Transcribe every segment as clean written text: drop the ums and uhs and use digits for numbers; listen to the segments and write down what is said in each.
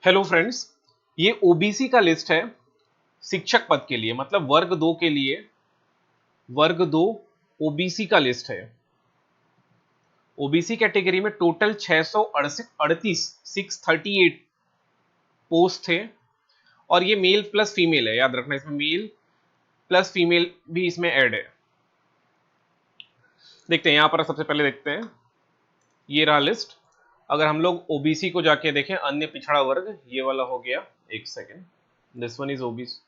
Hello friends, ये OBC का list है शिक्षक पद के लिए, मतलब वर्ग दो के लिए। वर्ग दो ओबीसी का लिस्ट है। ओबीसी कैटेगरी में टोटल 638 638 पोस्ट थे और ये मेल प्लस फीमेल है, याद रखना इसमें मेल प्लस फीमेल भी इसमें ऐड है। देखते हैं यहां पर, सबसे पहले देखते हैं ये रहा लिस्ट। अगर हम लोग ओबीसी को जाके देखें, अन्य पिछड़ा वर्ग ये वाला हो गया। एक second, this one is OBC,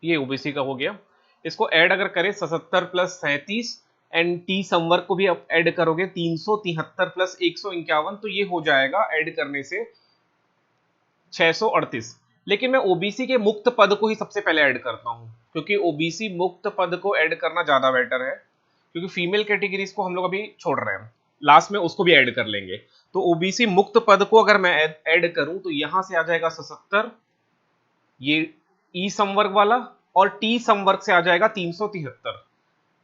ये ओबीसी का हो गया। इसको ऐड अगर करें 77 प्लस 37 एंड टी संवर्ग को भी ऐड करोगे 373 प्लस 151, तो ये हो जाएगा ऐड करने से 638। लेकिन मैं ओबीसी के मुक्त पद को ही सबसे पहले ऐड करता हूं, क्योंकि ओबीसी मुक्त पद को ऐड करना ज्यादा बेटर है, क्योंकि फीमेल कैटेगरीज को हम लोग अभी छोड़ रहे हैं, लास्ट में उसको भी ऐड कर लेंगे। तो ओबीसी मुक्त पद को अगर मैं ऐड करूं तो यहां से आ जाएगा 77, ये ई संवर्ग वाला, और टी संवर्ग से आ जाएगा 373।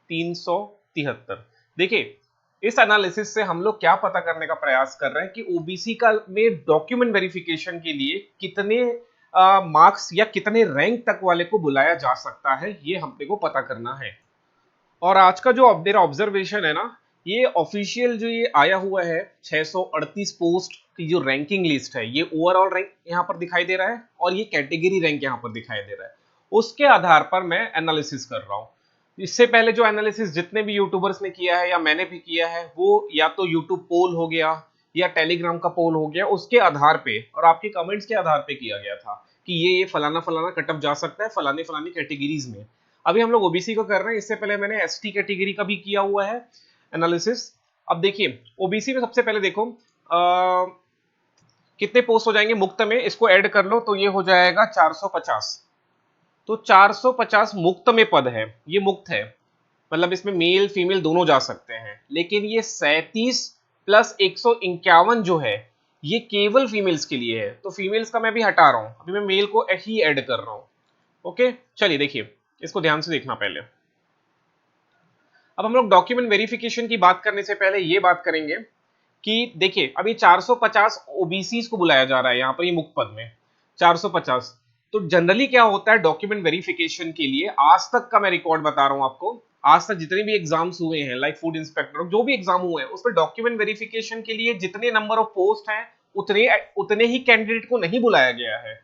373। देखिए, इस एनालिसिस से हम लोग क्या पता करने का प्रयास कर रहे हैं कि ओबीसी का में डॉक्यूमेंट वेरिफिकेशन के लिए कितने मार्क्स या कितने रैंक तक वाले को बुलाया जा सकता है, ये हमने को पता करना है। और आज का जो मेरा ऑब्जर्वेशन है ना, ये ऑफिशियल जो ये आया हुआ है 638 पोस्ट की जो रैंकिंग लिस्ट है, ये ओवरऑल रैंक यहाँ पर दिखाई दे रहा है और ये कैटेगरी रैंक यहाँ पर दिखाई दे रहा है। उसके आधार पर मैं एनालिसिस कर रहा हूँ। इससे पहले जो एनालिसिस जितने भी यूट्यूबर्स ने किया है या मैंने भी किया है, वो या तो यूट्यूब पोल हो गया या टेलीग्राम का पोल हो गया, उसके आधार पे और आपके कमेंट्स के आधार पे किया गया था कि ये फलाना फलाना कटअप जा सकता है फलाने फलानी कैटेगरीज में। अभी हम लोग ओबीसी को कर रहे हैं, इससे पहले मैंने एसटी कैटेगरी का भी किया हुआ है एनालिसिस। अब देखिए ओबीसी में सबसे पहले देखो कितने पोस्ट हो जाएंगे मुक्त में, इसको ऐड कर लो तो ये हो जाएगा 450। तो 450 मुक्त में पद है, ये मुक्त है, मतलब इसमें मेल फीमेल दोनों जा सकते हैं। लेकिन ये 37 प्लस 151 जो है, ये केवल फीमेल्स के लिए है, तो फीमेल्स का मैं भी हटा रहा हूं, अभी मैं मेल को ही ऐड कर रहा हूं। ओके, चलिए देखिए, इसको ध्यान से देखना पहले। अब हम लोग डॉक्यूमेंट वेरिफिकेशन की बात करने से पहले ये बात करेंगे कि देखिए अभी 450 ओबीसीज को बुलाया जा रहा है यहाँ पर, ये मुक्त पद में 450। तो जनरली क्या होता है डॉक्यूमेंट वेरिफिकेशन के लिए, आज तक का मैं रिकॉर्ड बता रहा हूं आपको, आज तक जितने भी एग्जाम्स हुए हैं लाइक फूड इंस्पेक्टर, जो भी एग्जाम हुए हैं उसमें डॉक्यूमेंट वेरिफिकेशन के लिए जितने नंबर ऑफ पोस्ट हैं उतने उतने ही कैंडिडेट को नहीं बुलाया गया है,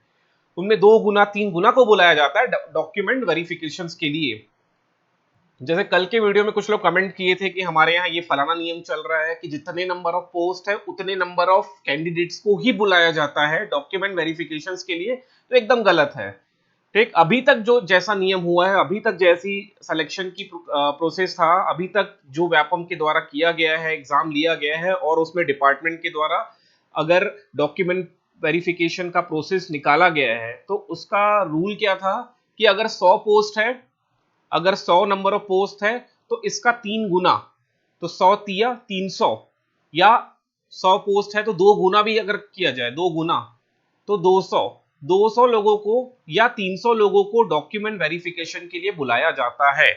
उनमें 2 गुना 3 गुना को बुलाया जाता है डॉक्यूमेंट वेरिफिकेशन के लिए। जैसे कल के वीडियो में कुछ लोग कमेंट किए थे कि हमारे यहाँ ये फलाना नियम चल रहा है कि जितने नंबर ऑफ पोस्ट है उतने नंबर ऑफ कैंडिडेट्स को ही बुलाया जाता है डॉक्यूमेंट वेरिफिकेशन के लिए, तो एकदम गलत है। ठीक, अभी तक जो जैसा नियम हुआ है, अभी तक जैसी सिलेक्शन की प्रोसेस था, अभी तक जो व्यापम के द्वारा किया गया है, एग्जाम लिया गया है और उसमें डिपार्टमेंट के द्वारा अगर डॉक्यूमेंट वेरिफिकेशन का प्रोसेस निकाला गया है, तो उसका रूल क्या था कि अगर 100 पोस्ट है, अगर 100 नंबर ऑफ पोस्ट है तो इसका 3 गुना, तो 100 तिया 300, या 100 पोस्ट है तो 2 गुना भी अगर किया जाए, 2 गुना तो 200, 200 लोगों को या 300 लोगों को डॉक्यूमेंट वेरिफिकेशन के लिए बुलाया जाता है।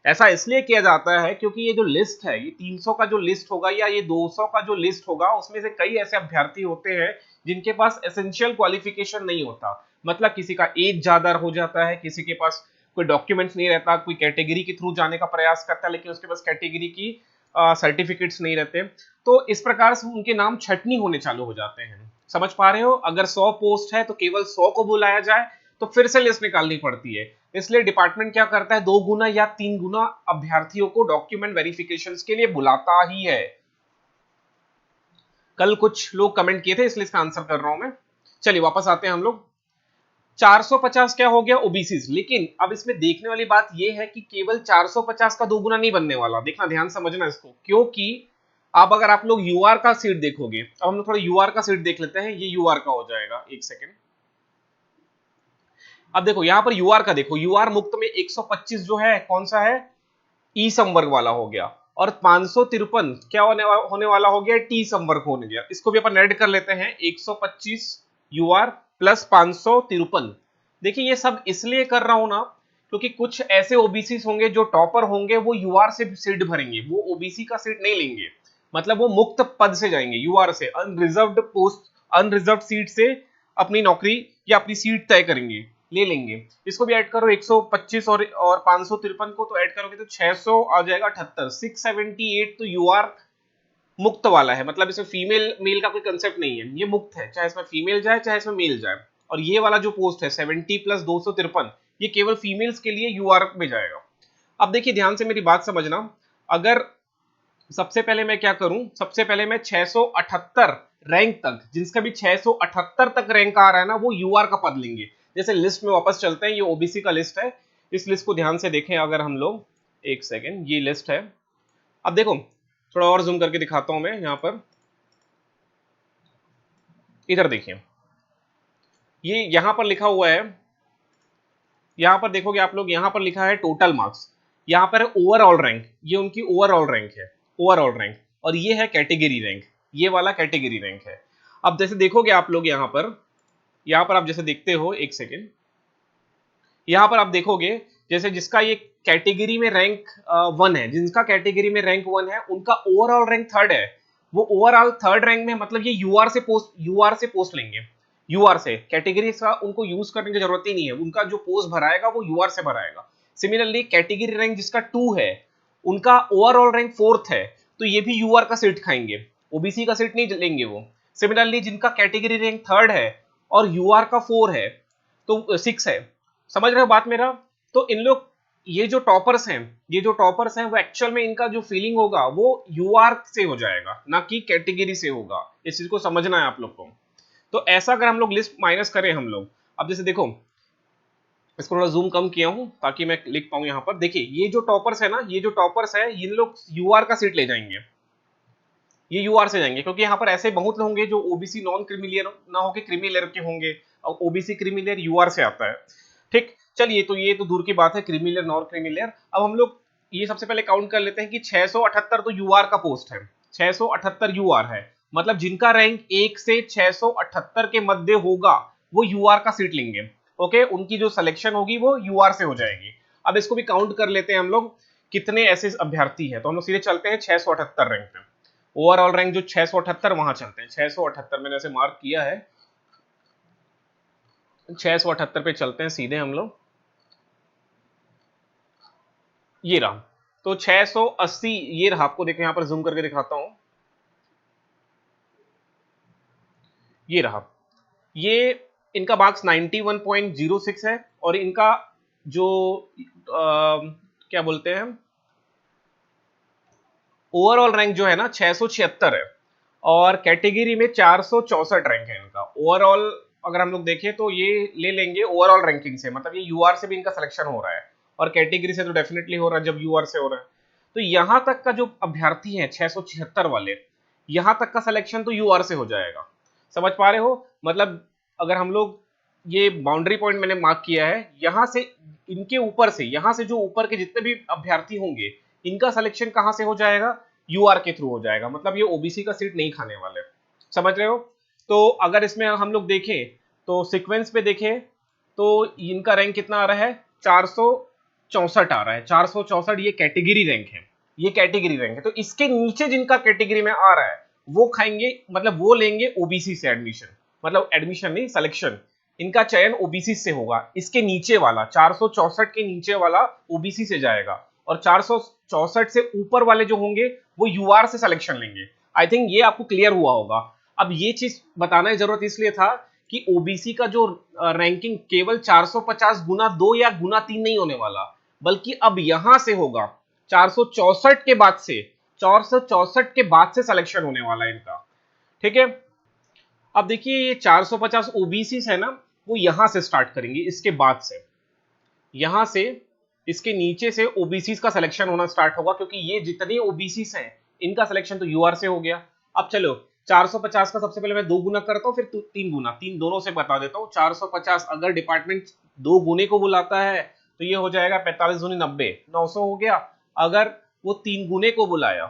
ऐसा इसलिए किया जाता है क्योंकि ये जो लिस्ट है, ये 300 का जो लिस्ट होगा या ये 200 का जो लिस्ट होगा, उसमें से कई ऐसे अभ्यर्थी होते हैं जिनके पास एसेंशियल क्वालिफिकेशन नहीं होता, मतलब किसी का एज ज्यादा हो जाता है, किसी के पास कोई डॉक्यूमेंट्स नहीं रहता, कोई कैटेगरी के थ्रू जाने का प्रयास करता है लेकिन उसके पास कैटेगरी की सर्टिफिकेट्स नहीं रहते, तो इस प्रकार से उनके नाम छटनी होने चालू हो जाते हैं। समझ पा रहे हो, अगर 100 पोस्ट है तो केवल 100 को बुलाया जाए तो फिर से लिस्ट निकालनी पड़ती है। इसलिए डिपार्टमेंट क्या करता है, 2 गुना या 3 गुना अभ्यर्थियों को डॉक्यूमेंट वेरिफिकेशन के लिए बुलाता ही है। कल कुछ लोग कमेंट किए थे इसलिए इसका आंसर कर रहा हूं मैं। चलिए वापस आते हैं हम लोग। 450 क्या हो गया ओबीसी, लेकिन अब इसमें देखने वाली बात यह है कि केवल 450 का 2 गुना नहीं बनने वाला, देखना ध्यान समझना इसको, क्योंकि अब अगर आप लोग यूआर का सीट देखोगे, अब हम लोग थोड़ा यूआर का सीट देख लेते हैं, ये यूआर का हो जाएगा, एक सेकेंड। अब देखो यहां पर यूआर का देखो, यूआर मुक्त में 125 जो है कौन सा है, ई संवर्ग वाला हो गया, और 553 क्या होने वाला हो गया, टी संवर्ग होने गया। इसको भी अपन ऐड कर लेते हैं, 125 यूआर प्लस 553। देखिए ये सब इसलिए कर रहा हूं ना, क्योंकि कुछ ऐसे ओबीसी होंगे जो टॉपर होंगे, वो यूआर से सीट भरेंगे, वो ओबीसी का सीट नहीं लेंगे, मतलब वो मुक्त पद से जाएंगे, यूआर से अनरिजर्व्ड पोस्ट अनरिजर्व सीट से अपनी नौकरी या अपनी सीट तय करेंगे, ले लेंगे। इसको भी ऐड करो 125 और 553 को तो ऐड करोगे तो 600 आ जाएगा 78, 678। तो यू आर मुक्त वाला है, मतलब इसमें फीमेल मेल का कोई कंसेप्ट नहीं है, ये मुक्त है, चाहे इसमें फीमेल जाए चाहे इसमें मेल जाए। और ये वाला जो पोस्ट है 70 प्लस 253, ये केवल फीमेल्स के लिए यूआर में जाएगा। अब देखिए ध्यान से मेरी बात समझना, अगर सबसे पहले मैं क्या करूं, सबसे पहले मैं 678 रैंक तक, जिसका भी 678 तक रैंक आ रहा है ना, वो यूआर का पद लेंगे। जैसे लिस्ट में वापस चलते हैं, ये ओबीसी का लिस्ट है, इस लिस्ट को ध्यान से देखें अगर हम लोग, एक सेकेंड, ये लिस्ट है। अब देखो थोड़ा और जूम करके दिखाता हूं मैं यहां पर, इधर देखिए, ये यहां पर लिखा हुआ है, यहां पर देखोगे आप लोग, यहां पर लिखा है टोटल मार्क्स, यहां पर है ओवरऑल रैंक, ये उनकी ओवरऑल रैंक है, ओवरऑल रैंक, और ये है कैटेगरी रैंक, ये वाला कैटेगरी रैंक है। अब जैसे देखोगे आप लोग यहां पर आप जैसे देखते हो, एक सेकेंड, यहां पर आप देखोगे जैसे जिसका ये कैटेगरी में रैंक 1 है, जिनका कैटेगरी में रैंक 1 है, उनका ओवरऑल रैंक 3rd है, वो ओवरऑल 3rd रैंक में, मतलब ये यूआर से पोस्ट लेंगे, यूआर से, कैटेगरी का उनको यूज करने की जरूरत ही नहीं है, उनका जो पोस्ट भराएगा वो यूआर से भराएगा। सिमिलरली कैटेगरी रैंक जिसका 2 है, उनका ओवरऑल रैंक 4th है, तो ये भी यूआर का सीट खाएंगे, ओबीसी का सीट नहीं लेंगे वो। सिमिलरली जिनका कैटेगरी रैंक 3rd है और यूआर का 4 है, तो 6 है, समझ रहे हो बात मेरा। तो इन लोग, ये जो टॉपर्स हैं वो एक्चुअल में इनका जो फीलिंग होगा वो यूआर से हो जाएगा, ना कि कैटेगरी से होगा, इस चीज को समझना है आप लोग को। तो ऐसा अगर हम लोग लिस्ट माइनस करें हम लोग, अब जैसे देखो, इसको थोड़ा जूम कम किया हूं ताकि मैं लिख पाऊं यहां पर, देखिए ये जो टॉपर्स है ना, ये जो टॉपर्स है, इन लोग यूआर का सीट ले जाएंगे, ये यूआर से जाएंगे, क्योंकि यहाँ पर ऐसे बहुत होंगे जो ओबीसी नॉन क्रीमिलियर ना होके क्रीमिलियर के होंगे, और ओबीसी क्रीमिलियर यूआर से आता है। ठीक, चलिए, तो ये तो दूर की बात है, क्रीमिलियर नॉन क्रीमिलियर। अब हम लोग ये सबसे पहले काउंट कर लेते हैं कि 678 तो यूआर का पोस्ट है, 678 यूआर है, मतलब जिनका रैंक 1 से 678 के मध्य होगा वो यूआर का सीट लेंगे। ओके, उनकी जो सिलेक्शन होगी वो यूआर से हो जाएगी। अब इसको भी काउंट कर लेते हैं हम लोग, कितने ऐसे अभ्यर्थी हैं, तो हम लोग सीधे चलते हैं 678 रैंक पे, ओवरऑल रैंक जो 678, वहां चलते हैं, 678 मैंने ऐसे मार्क किया है, 678 पे चलते हैं सीधे हम लोग, ये रहा। तो 680 ये रहा, आपको देखो यहां पर जूम करके दिखाता हूं, ये रहा, ये इनका मार्क्स 91.06 है, और इनका जो क्या बोलते हैं, ओवरऑल रैंक जो है ना 676 है, और कैटेगरी में 464 रैंक है इनका ओवरऑल। अगर हम लोग देखें तो ये ले लेंगे ओवरऑल रैंकिंग से, मतलब ये यूआर से भी इनका सिलेक्शन हो रहा है, और कैटेगरी से तो डेफिनेटली हो रहा है जब यूआर से हो रहा है। तो यहां तक का जो अभ्यर्थी है 676 वाले, यहां तक का सिलेक्शन तो यूआर से हो जाएगा, समझ पा रहे हो। मतलब अगर हम लोग, ये बाउंड्री पॉइंट मैंने मार्क किया है, यहां से इनके ऊपर से, यहां से जो ऊपर के जितने भी अभ्यर्थी होंगे, इनका सिलेक्शन कहां से हो जाएगा, यूआर के थ्रू हो जाएगा, मतलब ये ओबीसी का सीट नहीं खाने वाले, समझ रहे हो। तो अगर इसमें हम लोग देखें तो सीक्वेंस पे देखें तो इनका रैंक कितना आ रहा है, 464 आ रहा है, 464 ये कैटेगरी रैंक है, ये कैटेगरी रैंक है। तो इसके नीचे जिनका कैटेगरी में आ रहा है वो खाएंगे, मतलब वो लेंगे ओबीसी से एडमिशन, मतलब एडमिशन नहीं, सिलेक्शन, इनका चयन ओबीसी से होगा। इसके नीचे वाला 464 के नीचे वाला ओबीसी से जाएगा, और 464 से ऊपर वाले जो होंगे वो यूआर से सिलेक्शन लेंगे। आई थिंक ये आपको क्लियर हुआ होगा। अब ये चीज बताने की जरूरत इसलिए था कि ओबीसी का जो रैंकिंग केवल 450 गुना 2 या गुना 3 नहीं होने वाला, बल्कि अब यहां से होगा 464 के बाद से, 464 के बाद से सिलेक्शन होने वाला है इनका, ठीक है। अब देखिए ये 450 ओबीसी है ना, वो यहां से स्टार्ट करेंगे, इसके बाद से, यहां से इसके नीचे से ओबीसी का सिलेक्शन होना स्टार्ट होगा, क्योंकि ये जितने ओबीसी हैं इनका सिलेक्शन तो यूआर से हो गया। अब चलो 450 का सबसे पहले मैं 2 गुना करता हूं, फिर 3 गुना, 3 दोनों से बता देता हूं। 450 अगर डिपार्टमेंट 2 गुने को बुलाता है तो ये हो जाएगा 45 दूनी 90, 900 हो गया। अगर वो 3 गुने को बुलाया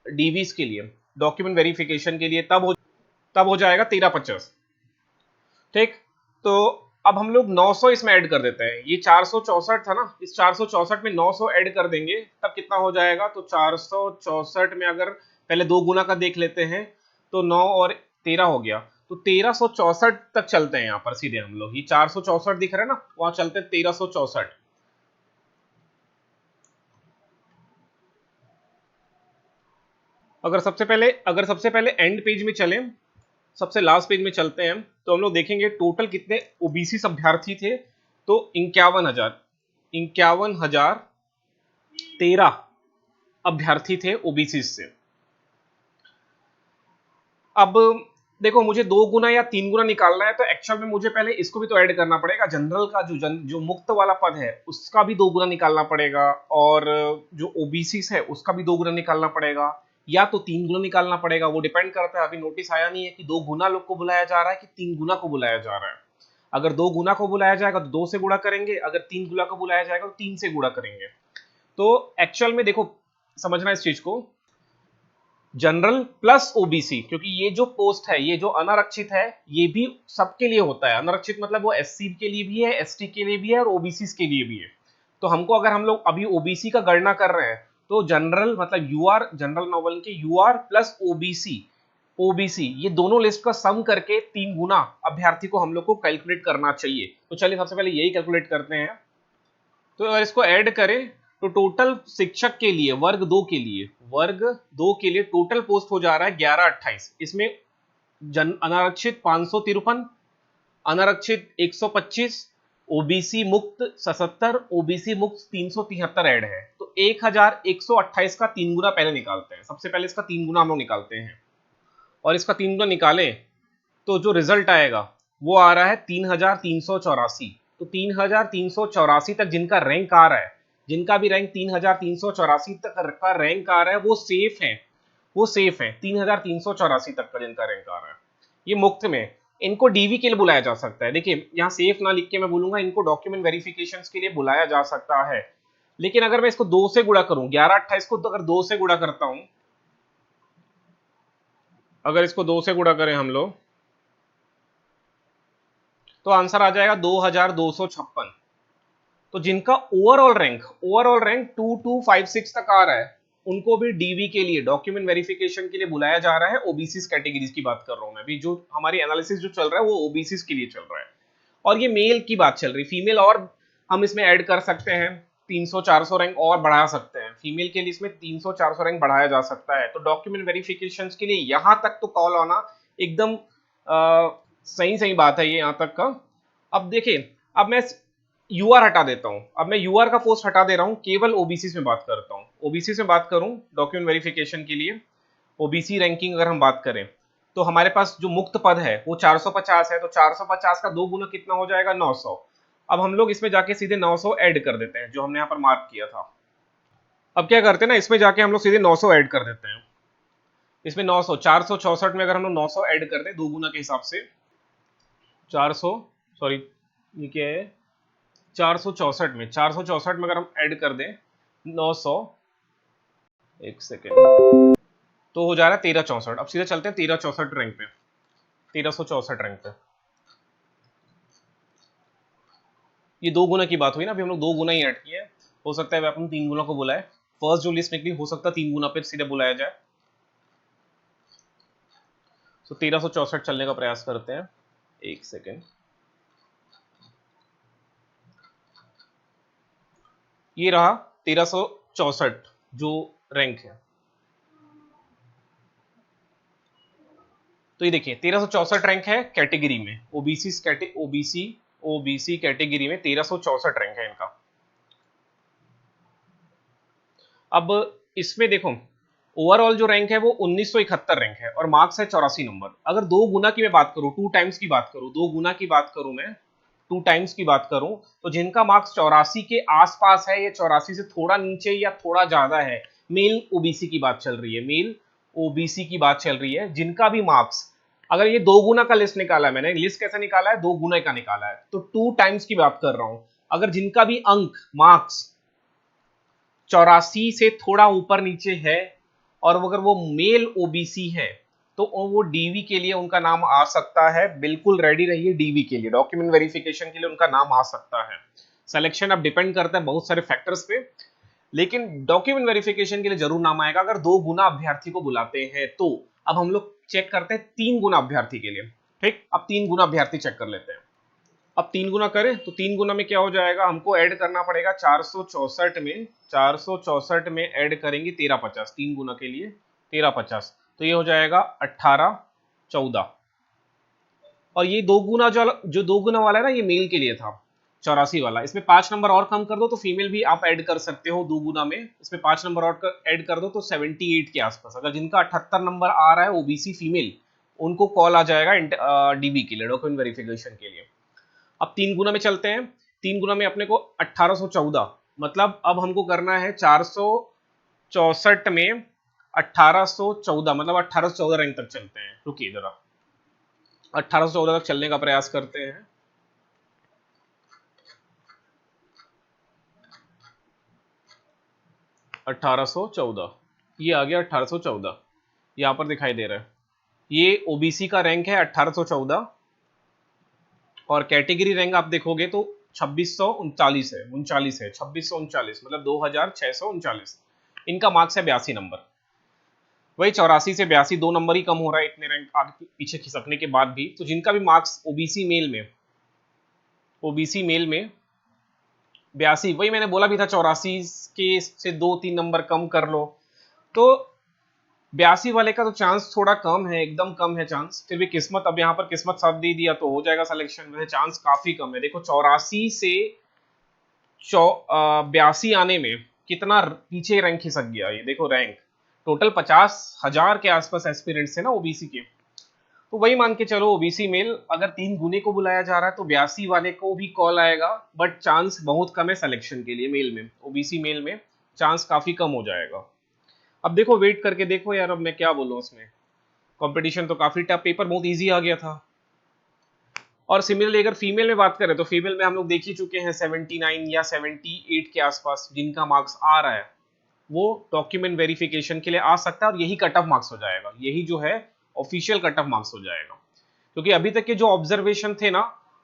डीवीज के लिए, डॉक्यूमेंट वेरिफिकेशन के लिए, तब हो जाएगा 1350, ठीक। तो अब हम लोग 900 इसमें ऐड कर देते हैं, ये 464 था ना, इस 464 में 900 ऐड कर देंगे, तब कितना हो जाएगा, तो 464 में अगर पहले 2 गुना का देख लेते हैं तो 9 और 13 हो गया, तो 1364 तक चलते हैं यहाँ पर सीधे हम लोग, ये 464 दिख रहा है ना, वहां चलते हैं 1364। अगर सबसे पहले एंड पेज में चलें, सबसे लास्ट पेज में चलते हैं, तो हम लोग देखेंगे टोटल कितने ओबीसी अभ्यर्थी थे। तो 51,13 अभ्यर्थी थे ओबीसी से। अब देखो, मुझे 2 गुना या 3 गुना निकालना है, तो एक्चुअल में मुझे पहले इसको भी तो ऐड करना पड़ेगा। जनरल का जो मुक्त वाला पद है उसका भी 2 गुना निकालना पड़ेगा, और जो ओबीसी है उसका भी 2 गुना निकालना पड़ेगा, या तो 3 गुना निकालना पड़ेगा। वो डिपेंड करता है, अभी नोटिस आया नहीं है कि 2 गुना लोग को बुलाया जा रहा है कि 3 गुना को बुलाया जा रहा है। अगर 2 गुना को बुलाया जाएगा तो 2 से गुणा करेंगे, अगर 3 गुना को बुलाया जाएगा तो 3 से गुणा करेंगे। तो एक्चुअल में देखो, समझना इस चीज को, जनरल प्लस ओबीसी, क्योंकि ये जो पोस्ट है, ये जो अनारक्षित है, ये भी सबके लिए होता है। अनारक्षित मतलब वो एससी के लिए भी है, एसटी के लिए भी है, और ओबीसी के लिए भी है। तो हमको, अगर हम लोग अभी ओबीसी का गणना कर रहे हैं, तो जनरल मतलब यूआर, जनरल नॉवल के यूआर प्लस ओबीसी ये दोनों लिस्ट का सम करके 3 गुना अभ्यर्थी को हम लोग को कैलकुलेट करना चाहिए। तो चलिए सबसे पहले यही कैलकुलेट करते हैं। तो अगर इसको ऐड करें, तो टोटल शिक्षक के लिए वर्ग दो के लिए टोटल पोस्ट हो जा रहा है 1128। इसमें अनारक्षित 553, अनारक्षित 125, ओबीसी मुक्त 77, ओबीसी मुक्त 373 ऐड है। तो 1128 का 3 गुना पहले निकालते हैं। सबसे पहले इसका 3 गुना हम लोग निकालते हैं, और इसका 3 गुना निकालें तो जो रिजल्ट आएगा वो आ रहा है 3384। तो 3384 तक जिनका रैंक आ रहा है, जिनका भी रैंक 3384 तक का रैंक आ रहा है, वो सेफ है 3384 तक का जिनका रैंक आ रहा है, ये मुक्त में। इनको डीवी के लिए बुलाया जा सकता है। देखिए यहाँ सेफ ना लिख के मैं बोलूंगा इनको डॉक्यूमेंट वेरिफिकेशन के लिए बुलाया जा सकता है। लेकिन अगर मैं इसको 2 से गुणा करूं, 1128 को तो अगर 2 से गुणा करता हूं, अगर इसको 2 से गुणा करें हम लोग, तो आंसर आ जाएगा 2256। तो जिनका ओवरऑल रैंक 2256 तक आ रहा है, उनको भी डीवी के लिए, डॉक्यूमेंट वेरिफिकेशन के लिए बुलाया जा रहा है। ओबीसी कैटेगरीज की बात कर रहा हूं मैं अभी, जो हमारी एनालिसिस जो चल रहा है वो ओबीसी के लिए चल रहा है। और ये मेल की बात चल रही, फीमेल और हम इसमें ऐड कर सकते हैं, 300-400 रैंक और बढ़ा सकते हैं। फीमेल के लिए इसमें 300-400 रैंक बढ़ाया जा सकता है। तो डॉक्यूमेंट वेरिफिकेशन के लिए यहां तक तो कॉल आना एकदम सही बात है, ये यहां तक का। अब देखिए, अब मैं यूआर हटा देता हूं, अब मैं यूआर का पोस्ट हटा दे रहा हूं, केवल ओबीसी में बात करता हूं। ओबीसी में बात करूं डॉक्यूमेंट वेरिफिकेशन के लिए, ओबीसी रैंकिंग अगर हम बात करें, तो हमारे पास जो मुक्त पद है वो 450 है। तो 450 का 2 गुना कितना हो जाएगा, 900। अब हम लोग इसमें जाके सीधे 900 ऐड कर देते हैं, जो हमने यहाँ पर मार्क किया था। अब क्या करते हैं ना, इसमें जाके हम लोग सीधे 900 ऐड कर देते हैं। इसमें 900, 464 में अगर हम लोग 900 ऐड कर दें 2 गुना के हिसाब से, 400, सॉरी ये क्या है, 464 में अगर हम ऐड कर दें 900, एक सेकेंड, तो हो जा रहा है 1364। अब सीधे चलते हैं 1364 रैंक पे, 1364 रैंक पे। ये 2 गुना की बात हुई ना, अभी हम लोग 2 गुना ही ऐड किए। हो सकता है अपन 3 गुना को बुलाए, फर्स्ट जो लिस्ट निकली हो सकता है 3 गुना पे सीधे बुलाया जाए। तो 1364 चलने का प्रयास करते हैं, एक सेकेंड। ये रहा 1364 जो रैंक है। तो ये देखिए 1364 रैंक है कैटेगरी में, ओबीसी कैटेगरी में 1364 रैंक है इनका। अब इसमें देखो, ओवरऑल जो रैंक है वो 1971 रैंक है, और मार्क्स है 84 नंबर। अगर 2 गुना की मैं बात करूं, 2 टाइम्स की बात करूं, 2 गुना की बात करूं मैं, 2 टाइम्स की बात करूं, तो जिनका मार्क्स 84 के आसपास है, या 84 से थोड़ा नीचे या थोड़ा ज्यादा है, मेल ओबीसी की बात चल रही है, मेल ओबीसी की बात चल रही है, जिनका भी मार्क्स, अगर ये 2 गुना का लिस्ट निकाला है मैंने, लिस्ट कैसे निकाला है, 2 गुना का निकाला है, तो 2 टाइम्स की बात कर रहा हूं। अगर जिनका भी अंक मार्क्स 84 से थोड़ा ऊपर नीचे है, और अगर वो मेल ओबीसी है, तो वो डीवी के लिए उनका नाम आ सकता है। बिल्कुल रेडी रहिए डीवी के लिए, डॉक्यूमेंट वेरिफिकेशन के लिए उनका नाम आ सकता है। सिलेक्शन अब डिपेंड करता है बहुत सारे फैक्टर्स पे, लेकिन डॉक्यूमेंट वेरिफिकेशन के लिए जरूर नाम आएगा अगर 2 गुना अभ्यर्थी को बुलाते हैं तो। अब हम लोग चेक करते हैं 3 गुना अभ्यर्थी के लिए। ठीक, अब 3 गुना अभ्यर्थी चेक कर लेते हैं। अब 3 गुना करें तो 3 गुना में क्या हो जाएगा, हमको ऐड करना पड़ेगा 464 में ऐड करेंगे 1350, 3 गुना के लिए 1350, तो ये हो जाएगा 1814। और ये 2 गुना जो 2 गुना वाला है ना, ये मेल के लिए था 84 वाला। इसमें 5 नंबर और कम कर दो तो फीमेल भी आप ऐड कर सकते हो 2 गुना में, इसमें 5 नंबर और ऐड कर दो तो 78 के आसपास। अगर जिनका 78 नंबर आ रहा है ओबीसी फीमेल, उनको कॉल आ जाएगा डीबी के लिए, डॉक्यूमेंट वेरिफिकेशन के लिए। अब 3 गुना में चलते हैं। 3 गुना में अपने को 1814, मतलब अब हमको करना है 464 में 1814, मतलब 1814 रैंक तक चलते हैं। रुकिए जरा, 1814 तक चलने का प्रयास करते हैं। अठारह सौ चौदह, ये आ गया 1814, यहां पर दिखाई दे रहा है। ये ओबीसी का रैंक है 1814, और कैटेगरी रैंक आप देखोगे तो 2639 है, 39 है, 2639 मतलब 2639। इनका मार्क्स है 82 नंबर। वही 84 से 82, 2 नंबर ही कम हो रहा है इतने रैंक आगे पीछे खिसकने के बाद भी। तो जिनका भी मार्क्स ओबीसी मेल में 82, वही मैंने बोला भी था 84 के से 2-3 नंबर कम कर लो, तो 82 वाले का तो चांस थोड़ा कम है, एकदम कम है चांस। फिर भी किस्मत, अब यहाँ पर किस्मत साथ दे दिया तो हो जाएगा सिलेक्शन। वैसे चांस काफी कम है। देखो 84 से 82 आने में कितना पीछे रैंक खिसक गया। ये देखो रैंक टोटल 50,000 के आसपास एस्पिरेंट्स है ना ओबीसी के। तो वही मान के चलो ओबीसी मेल अगर 3 गुने को बुलाया जा रहा है तो 82 वाले को भी कॉल आएगा, बट चांस बहुत कम है सिलेक्शन के लिए। मेल में, ओबीसी मेल में चांस काफी कम हो जाएगा। अब देखो वेट करके देखो यार, अब मैं क्या बोलूं, उसमें कंपटीशन तो काफी टफ, पेपर बहुत इजी आ गया था। और सिमिलरली अगर फीमेल में बात करें तो फीमेल में हम लोग देख ही चुके हैं 79 या 78 के आसपास जिनका मार्क्स आ रहा है, वो डॉक्यूमेंट वेरिफिकेशन के लिए आ सकता है, और यही कट ऑफ मार्क्स हो जाएगा, यही जो है ऑफिशियल कट ऑफ मार्क्स हो जाएगा। क्योंकि अभी तक के जो ऑब्जर्वेशन थे ना,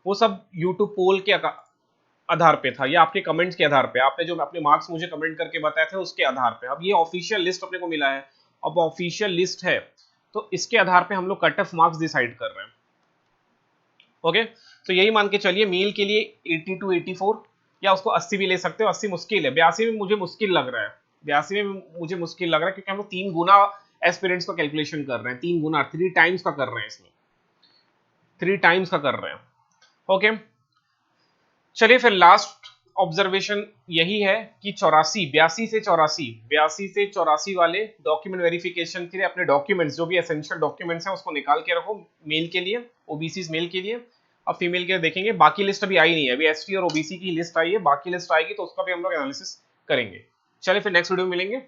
वो सब यूट्यूब पोल के आधार पे था, या आपके कमेंट्स के आधार पे, आपने जो अपने मार्क्स मुझे कमेंट करके बताए थे उसके आधार पे। अब ये ऑफिशियल लिस्ट अपने को मिला है, अब ऑफिशियल लिस्ट है तो इसके आधार पे हम लोग कट ऑफ मार्क्स डिसाइड कर रहे हैं। ओके, तो यही मान के चलिए मेल के लिए 80 to 84, या उसको 80 भी ले सकते हो। 80 मुश्किल है, 82 में मुझे मुश्किल लग रहा है, 82 में मुझे मुश्किल लग रहा है, क्योंकि हम लोग 3 गुना एस्पिरेंट्स का कैलकुलेशन कर रहे हैं, 3 गुना 3 टाइम्स का कर रहे हैं, इसमें 3 टाइम्स का कर रहे हैं। ओके, चलिए फिर लास्ट ऑब्जर्वेशन यही है कि 82 से 84 वाले डॉक्यूमेंट वेरिफिकेशन के लिए अपने डॉक्यूमेंट्स, जो भी एसेंशियल डॉक्यूमेंट्स हैं उसको निकाल के रखो मेल के लिए, ओबीसी मेल के लिए। अब फीमेल के देखेंगे, बाकी लिस्ट अभी आई नहीं है, अभी एसटी और ओबीसी की लिस्ट आई है, बाकी लिस्ट आएगी तो उसका भी हम लोग एनालिसिस करेंगे। चलिए फिर नेक्स्ट वीडियो में मिलेंगे।